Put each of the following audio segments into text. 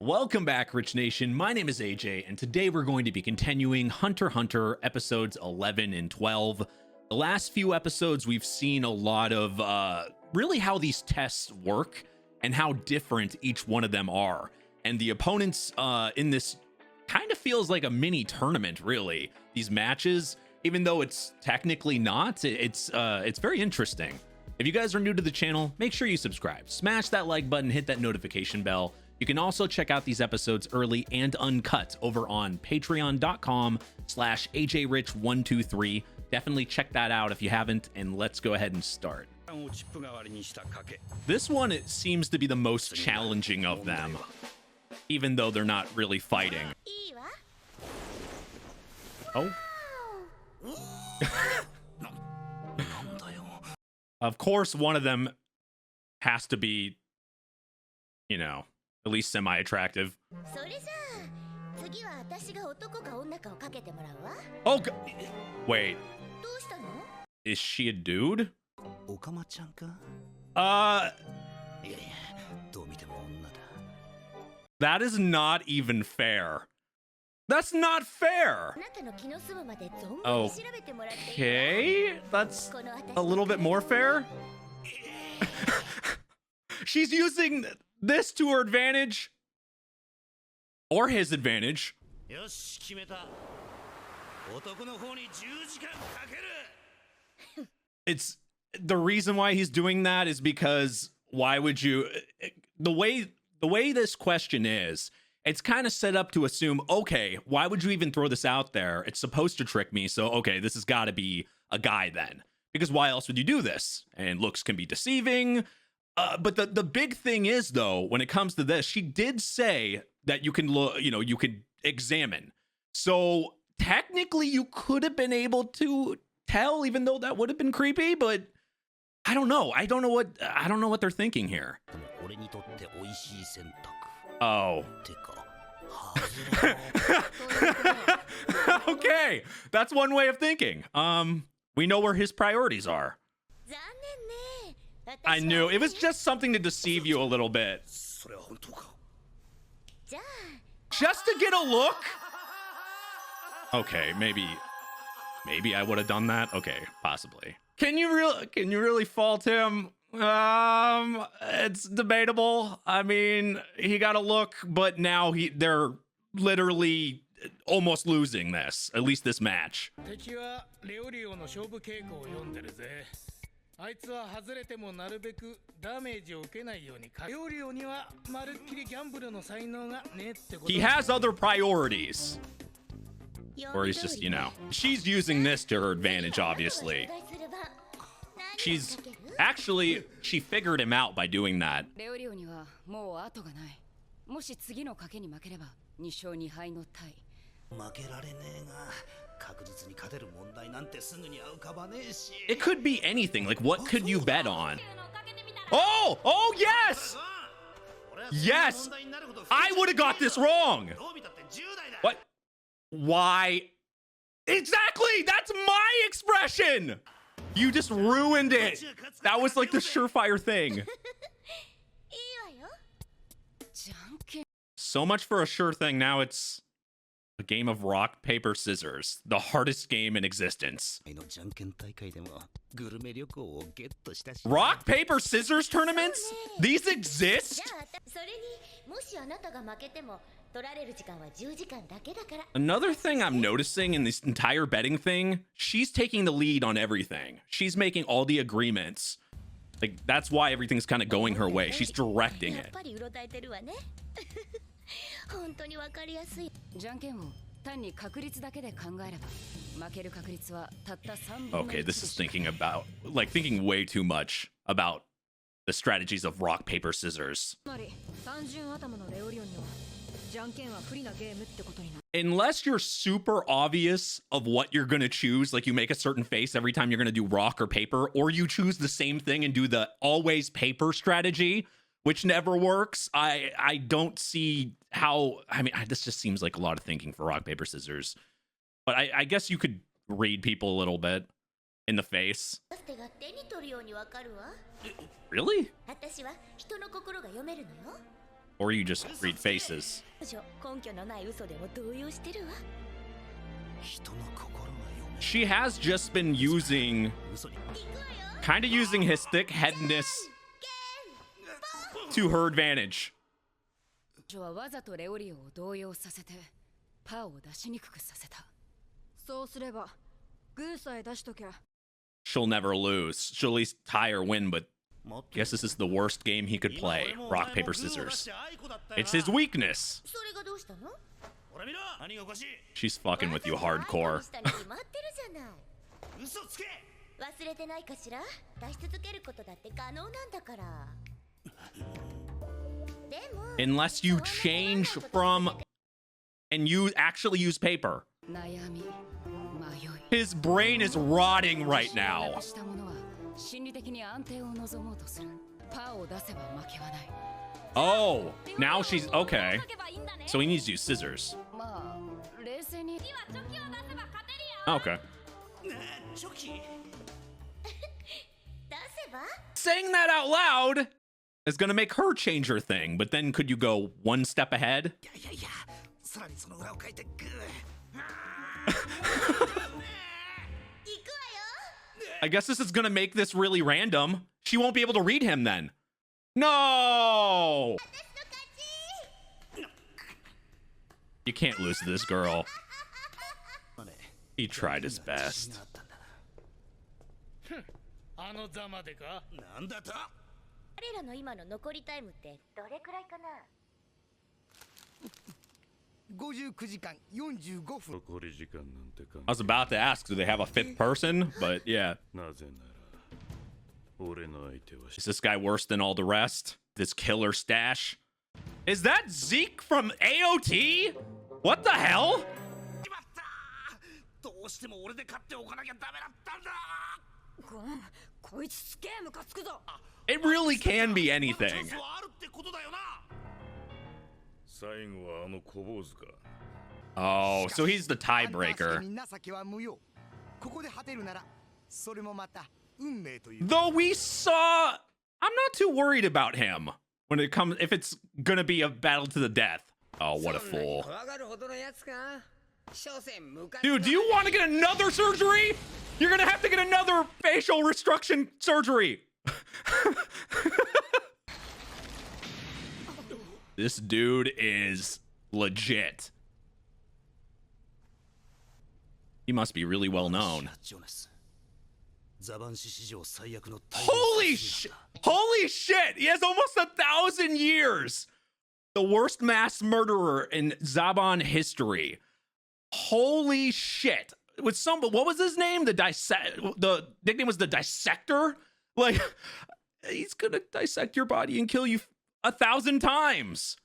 Welcome back, Rich Nation. My name is AJ, and today we're going to be continuing Hunter x Hunter episodes 11 and 12. The last few episodes, we've seen a lot of really how these tests work and how different each one of them are. And the opponents in this kind of feels like a mini tournament, really. These matches, even though it's technically not, it's very interesting. If you guys are new to the channel, make sure you subscribe. Smash that like button, hit that notification bell. You can also check out these episodes early and uncut over on patreon.com/ajrich123. Definitely check that out if you haven't, and let's go ahead and start. This one, it seems to be the most challenging of them, even though they're not really fighting. Oh. Of course, one of them has to be, you know, at least semi-attractive. Oh, wait. Is she a dude? That is not even fair. That's not fair. Okay, that's a little bit more fair. She's using this to her advantage, or his advantage. It's the reason why he's doing that is because why would you? The way this question is, it's kind of set up to assume, okay, why would you even throw this out there? It's supposed to trick me, so okay, this has got to be a guy then, because why else would you do this? And looks can be deceiving. But the big thing is, though, when it comes to this, she did say that you can look, you know, you could examine. So technically, you could have been able to tell, even though that would have been creepy. But I don't know. I don't know what they're thinking here. Oh. Okay, that's one way of thinking. We know where his priorities are. I knew it was just something to deceive you a little bit. Just to get a look? Okay, maybe I would have done that. Okay, possibly. Can you really fault him? It's debatable. I mean, he got a look, but now they're literally almost losing this, at least this match. He has other priorities. Or he's just, you know, she's using this to her advantage, obviously. She figured him out by doing that. It could be anything. Like, what could you bet on? Oh, yes! Yes! I would have got this wrong! What? Why? Exactly! That's my expression! You just ruined it! That was like the surefire thing. So much for a sure thing. Now it's a game of rock, paper, scissors. The hardest game in existence. Rock, paper, scissors tournaments? These exist? Another thing I'm noticing in this entire betting thing, she's taking the lead on everything. She's making all the agreements. Like, that's why everything's kind of going her way. She's directing it. Okay, this is thinking way too much about the strategies of rock, paper, scissors. Unless you're super obvious of what you're gonna choose, like you make a certain face every time you're gonna do rock or paper, or you choose the same thing and do the always paper strategy, which never works. I don't see how. I mean, this just seems like a lot of thinking for rock, paper, scissors. But I guess you could read people a little bit in the face. Really? Or you just read faces. She has just been using, kind of using his thick-headedness to her advantage. She'll never lose. She'll at least tie or win, but I guess this is the worst game he could play. Rock, paper, scissors. It's his weakness. She's fucking with you hardcore. Unless you change from and you actually use paper. His brain is rotting right now. Oh, now she's okay. So he needs to use scissors. Okay. Saying that out loud is gonna make her change her thing, but then could you go one step ahead? I guess this is gonna make this really random. She won't be able to read him then. No! You can't lose to this girl. He tried his best. I was about to ask, do they have a fifth person? But yeah. Is this guy worse than all the rest? This killer stash? Is that Zeke from AOT? What the hell? It really can be anything. Oh, so he's the tiebreaker. Though we saw, I'm not too worried about him when it comes, if it's gonna be a battle to the death. Oh, what a fool. Dude, do you want to get another surgery? You're gonna have to get another facial reconstruction surgery. This dude is legit. He must be really well known. Holy shit! Holy shit! He has almost 1,000 years. The worst mass murderer in Zaban history. Holy shit! With some, what was his name? The nickname was the Dissector. Like, he's gonna dissect your body and kill you 1,000 times.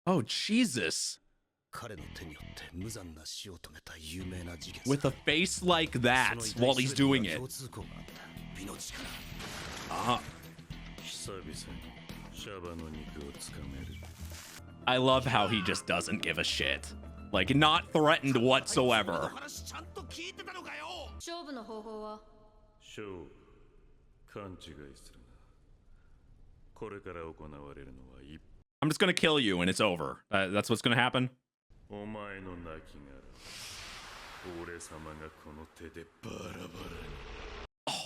Oh Jesus! With a face like that while he's doing it. I love how he just doesn't give a shit. Like, not threatened whatsoever. I'm just gonna kill you and it's over. That's what's gonna happen.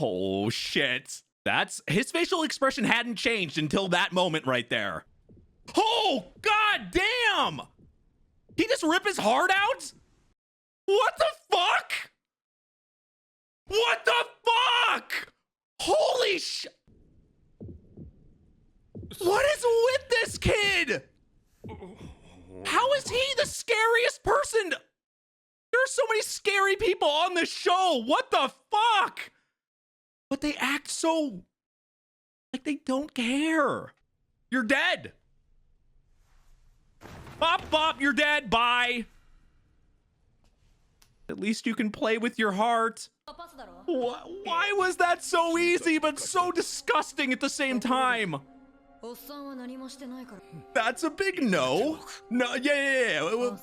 Oh shit. That's his facial expression hadn't changed until that moment right there. Oh god damn! He just ripped his heart out? What the fuck? What the fuck? Holy sh... What is with this kid? How is he the scariest person? There's so many scary people on the show. What the fuck? But they act so like they don't care. You're dead. Bop, bop, you're dead. Bye. At least you can play with your heart. Why was that so easy but so disgusting at the same time? That's a big no. No, yeah.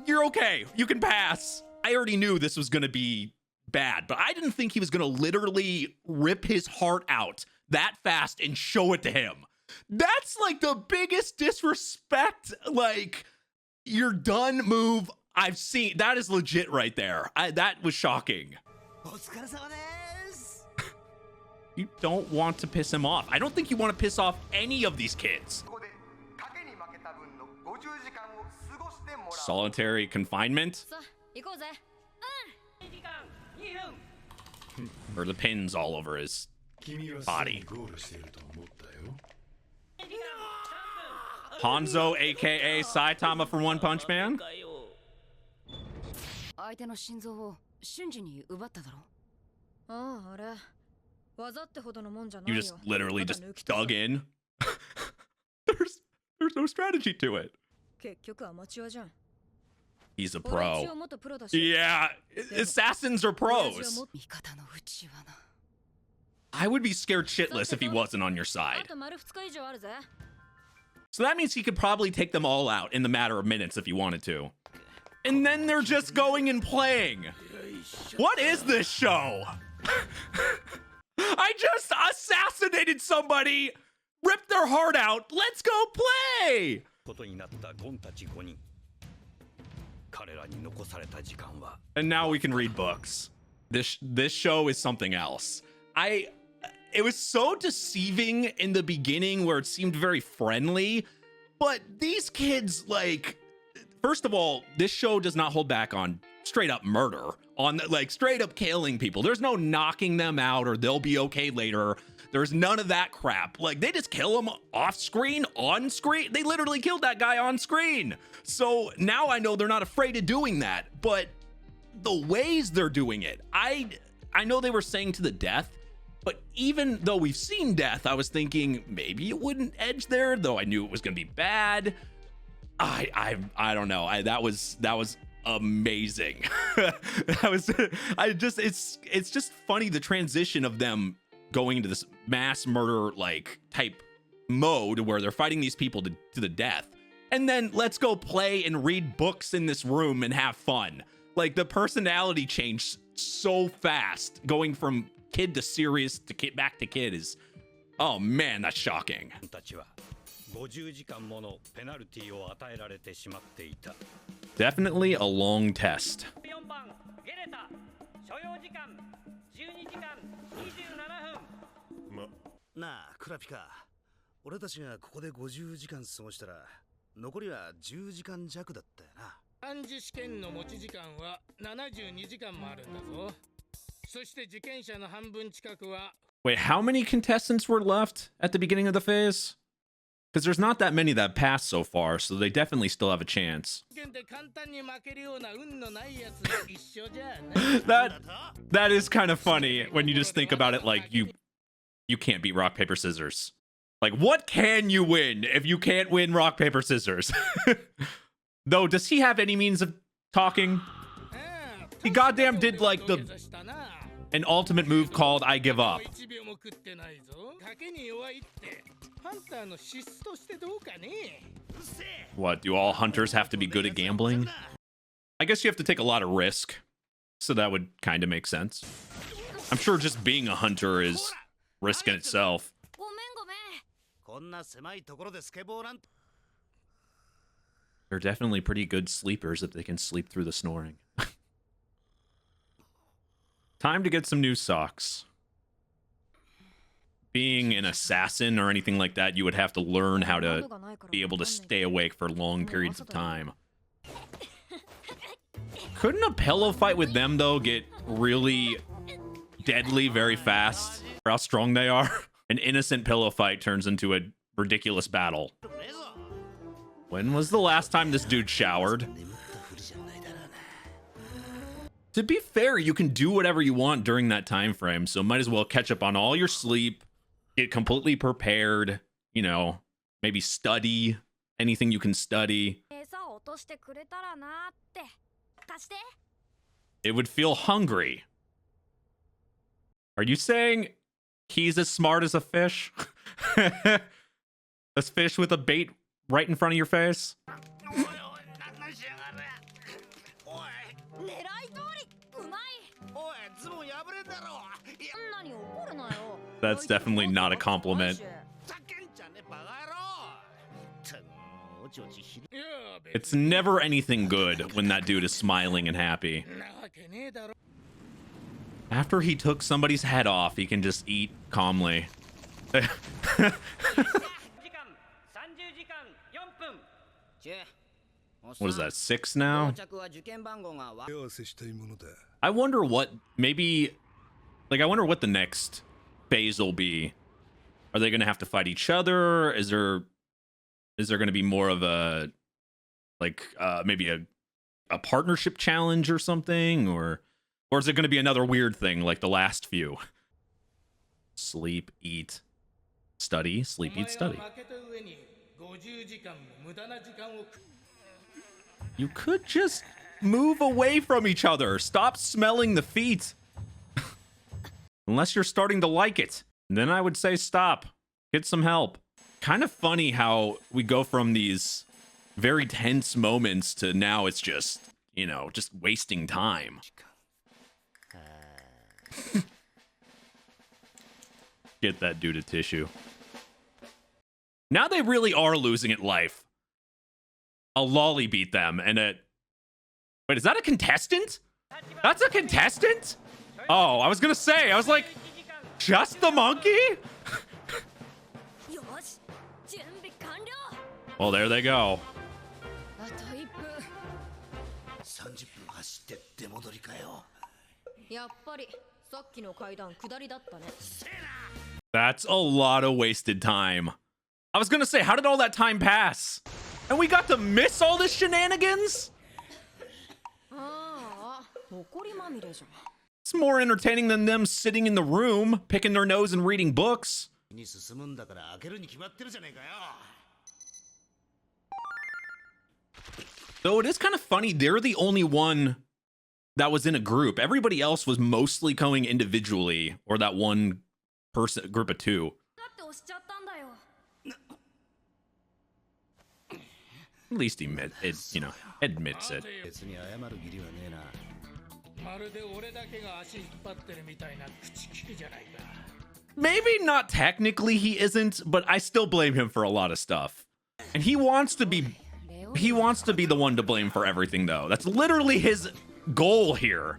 You're okay. You can pass. I already knew this was gonna be bad, but I didn't think he was gonna literally rip his heart out that fast and show it to him. That's like the biggest disrespect, like, you're done move I've seen. That is legit right there. That was shocking. You don't want to piss him off. I don't think you want to piss off any of these kids. Solitary confinement? Or the pins all over his body. Hanzo, aka Saitama from One Punch Man? You just literally just dug in. There's no strategy to it. He's a pro. Yeah, assassins are pros. I would be scared shitless if he wasn't on your side. So that means he could probably take them all out in the matter of minutes if he wanted to. And then they're just going and playing. What is this show? I just assassinated somebody, ripped their heart out. Let's go play. And now we can read books. This show is something else. It was so deceiving in the beginning where it seemed very friendly, but these kids, like, first of all, this show does not hold back on straight up murder, on like straight up killing people. There's no knocking them out or they'll be okay later. There's none of that crap. Like, they just kill them off screen, on screen. They literally killed that guy on screen. So now I know they're not afraid of doing that, but the ways they're doing it, I know they were saying to the death, but even though we've seen death, I was thinking maybe it wouldn't edge there, though I knew it was going to be bad. I don't know. That was amazing. It's just funny, the transition of them going into this mass murder like type mode where they're fighting these people to the death, and then let's go play and read books in this room and have fun. Like, the personality changed so fast, going from kid to serious to kid back to kid is, oh man, that's shocking. Definitely a long test. Wait, how many contestants were left at the beginning of the phase? Because there's not that many that passed so far, so they definitely still have a chance. That is kind of funny when you just think about it, like, you can't beat rock, paper, scissors. Like, what can you win if you can't win rock, paper, scissors? Though, does he have any means of talking? He goddamn did like an ultimate move called I give up. What, do all hunters have to be good at gambling? I guess you have to take a lot of risk, so that would kind of make sense. I'm sure just being a hunter is risk in itself. They're definitely pretty good sleepers if they can sleep through the snoring. Time to get some new socks. Being an assassin or anything like that, you would have to learn how to be able to stay awake for long periods of time. Couldn't a pillow fight with them, though, get really deadly very fast for how strong they are? An innocent pillow fight turns into a ridiculous battle. When was the last time this dude showered? To be fair, you can do whatever you want during that time frame, so might as well catch up on all your sleep, get completely prepared, you know, maybe study anything you can study. It would feel hungry. Are you saying he's as smart as a fish? A fish with a bait right in front of your face? That's definitely not a compliment. It's never anything good when that dude is smiling and happy. After he took somebody's head off, he can just eat calmly. What is that, 6 now? I wonder what, maybe, like, I wonder what the next phase will be. Are they going to have to fight each other? Is there going to be more of a, like, maybe a partnership challenge or something? Or is it going to be another weird thing like the last few? Sleep, eat, study, sleep, eat, study. You could just move away from each other. Stop smelling the feet. Unless you're starting to like it. And then I would say stop. Get some help. Kind of funny how we go from these very tense moments to now it's just, you know, just wasting time. Get that dude a tissue. Now they really are losing it life. A lolly beat them and a... Wait, is that a contestant? That's a contestant? Oh, I was gonna say, I was like, just the monkey? Well, there they go. That's a lot of wasted time. I was gonna say, how did all that time pass? And we got to miss all this shenanigans? It's more entertaining than them sitting in the room, picking their nose and reading books. Though it is kind of funny, they're the only one that was in a group. Everybody else was mostly going individually, or that one person, group of two. At least he admits it. Maybe not technically he isn't, but I still blame him for a lot of stuff. And he wants to be the one to blame for everything, though. That's literally his goal here.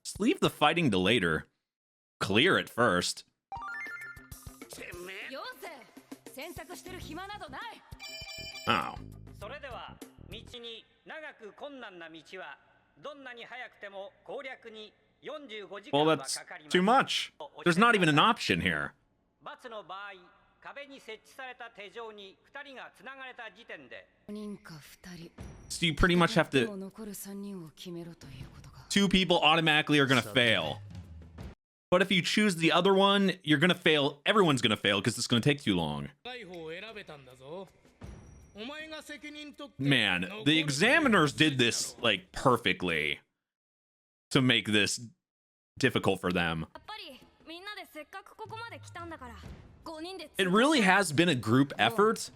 Just leave the fighting to later. Clear it first. Oh. Well, that's too much. There's not even an option here. So you pretty much have to... 2 people automatically are gonna fail. But if you choose the other one, you're gonna fail. Everyone's gonna fail because it's gonna take too long. Man, the examiners did this, like, perfectly to make this difficult for them. It really has been a group effort.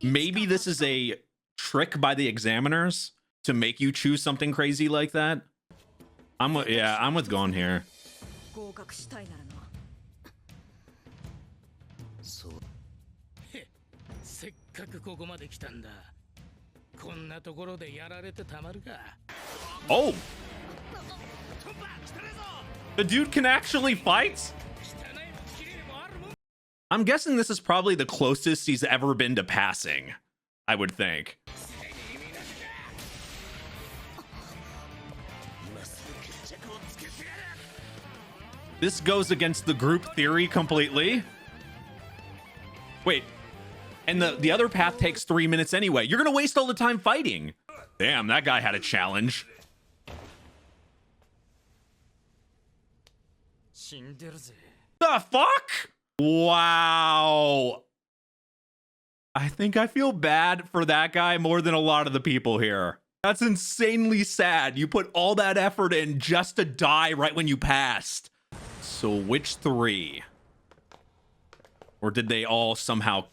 Maybe this is a trick by the examiners to make you choose something crazy like that. I'm with Gon here. Oh! The dude can actually fight? I'm guessing this is probably the closest he's ever been to passing, I would think. This goes against the group theory completely. Wait, and the other path takes 3 minutes anyway. You're gonna waste all the time fighting. Damn, that guy had a challenge. The fuck? Wow. I think I feel bad for that guy more than a lot of the people here. That's insanely sad. You put all that effort in just to die right when you passed. So which 3? Or did they all somehow...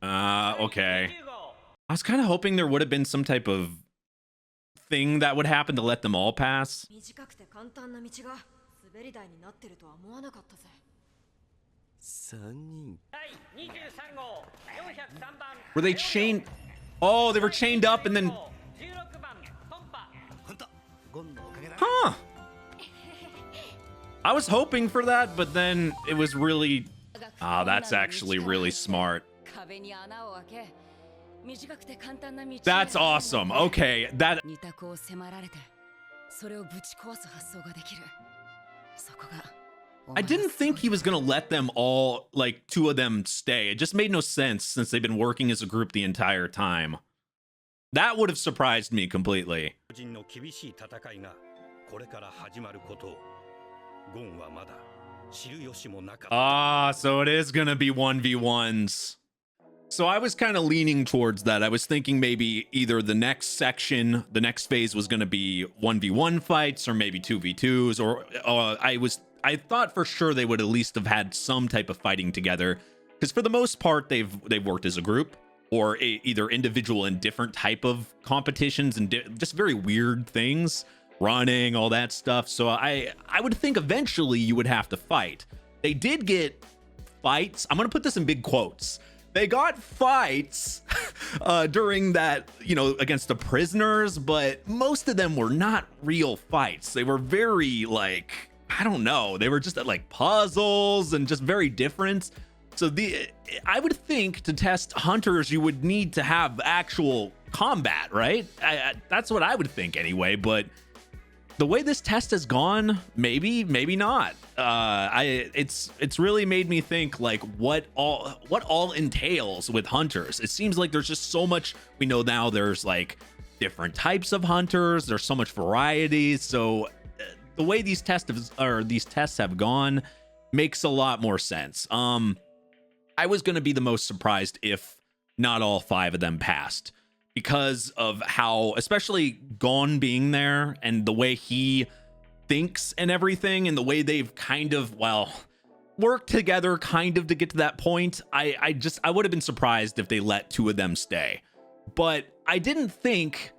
okay. I was kind of hoping there would have been some type of thing that would happen to let them all pass. Were they chained? Oh, they were chained up and then... Huh. I was hoping for that, but then it was really... Oh, that's actually really smart. That's awesome. Okay, that... I didn't think he was gonna let them all, like, 2 of them stay. It just made no sense since they've been working as a group the entire time. That would have surprised me completely. Ah, so it is gonna be 1v1s. So I was kind of leaning towards that. I was thinking maybe either the next section, the next phase was gonna be 1v1 fights, or maybe 2v2s, or I thought for sure they would at least have had some type of fighting together, because for the most part they've worked as a group, or either individual in different type of competitions and just very weird things, running, all that stuff. So I would think eventually you would have to fight. They did get fights. I'm gonna put this in big quotes. They got fights during that, you know, against the prisoners, but most of them were not real fights. They were very, like, I don't know, they were just like puzzles and just very different. So I would think to test hunters you would need to have actual combat, right? That's what I would think anyway, but the way this test has gone, maybe not. It's really made me think, like, what all entails with hunters. It seems like there's just so much. We know now there's like different types of hunters. There's so much variety. So the way these tests have gone makes a lot more sense. I was going to be the most surprised if not all 5 of them passed, because of how, especially Gon being there and the way he thinks and everything, and the way they've kind of, well, worked together kind of to get to that point. I would have been surprised if they let 2 of them stay, but I didn't think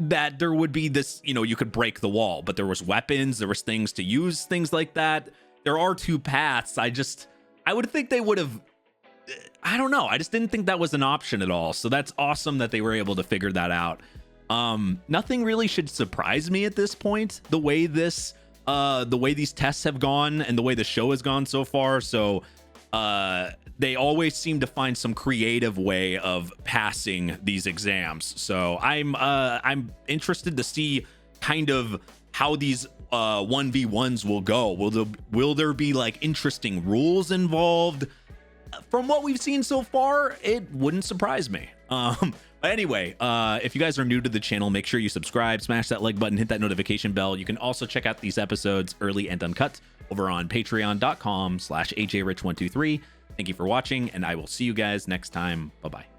that there would be this, you know, you could break the wall, but there was weapons, there was things to use, things like that. There are 2 paths. I would think they would have, I don't know. I just didn't think that was an option at all. So that's awesome that they were able to figure that out. Nothing really should surprise me at this point, the way these tests have gone and the way the show has gone so far. So they always seem to find some creative way of passing these exams. So I'm interested to see kind of how these 1v1s will go. Will there be like interesting rules involved? From what we've seen so far, it wouldn't surprise me. But anyway, if you guys are new to the channel, make sure you subscribe, smash that like button, hit that notification bell. You can also check out these episodes early and uncut over on patreon.com/ajrich123. Thank you for watching, and I will see you guys next time. Bye-bye.